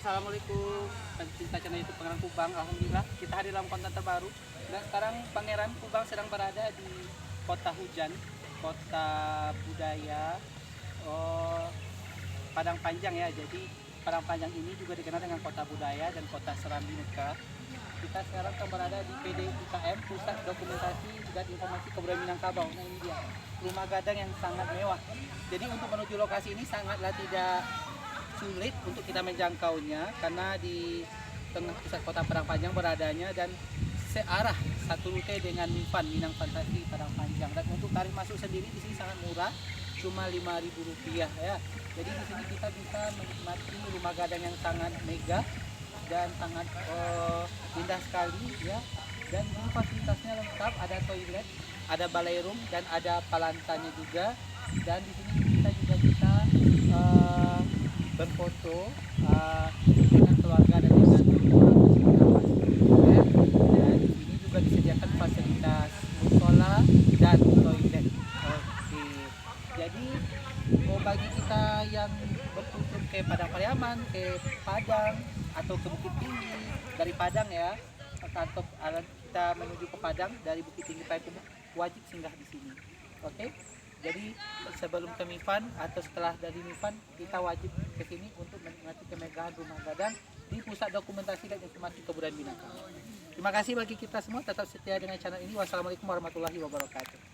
Assalamualaikum, pencinta channel YouTube Pangeran Kubang. Alhamdulillah kita hadir dalam konten terbaru. Dan sekarang Pangeran Kubang sedang berada di kota hujan, kota budaya, Padang Panjang ya. Jadi Padang Panjang ini juga dikenal dengan kota budaya dan kota Serambi Mekah. Kita sekarang berada di PDIKM, Pusat Dokumentasi dan Informasi Kebudayaan Minangkabau. Nah ini dia, rumah gadang yang sangat mewah. Jadi untuk menuju lokasi ini sangatlah tidak sulit untuk kita menjangkaunya karena di tengah pusat kota Padang Panjang beradanya dan searah satu rute dengan Mifan Minang Fantasi Padang Panjang. Dan untuk tarif masuk sendiri di sini sangat murah, cuma Rp5.000 ya. Jadi di sini kita bisa menikmati rumah gadang yang sangat mega dan sangat indah sekali ya. Dan ini fasilitasnya lengkap, ada toilet, ada ballroom dan ada palantanya juga. Dan di sini kita juga bisa berfoto dengan keluarga dan dengan orang ya. Dan di sini juga disediakan fasilitas musola dan toilet. Oke. Jadi bagi kita yang berkunjung ke Padang Pariaman, ke Padang atau ke Bukit Tinggi dari Padang ya, atau kita menuju ke Padang dari Bukit Tinggi Payakumbuh, wajib singgah di sini. Oke. Jadi sebelum ke Mifan atau setelah dari Mifan kita wajib ke sini untuk menikmati kemegahan rumah gadang di Pusat Dokumentasi dan Informasi Kebudayaan Minangkabau. Terima kasih bagi kita semua, tetap setia dengan channel ini. Wassalamualaikum warahmatullahi wabarakatuh.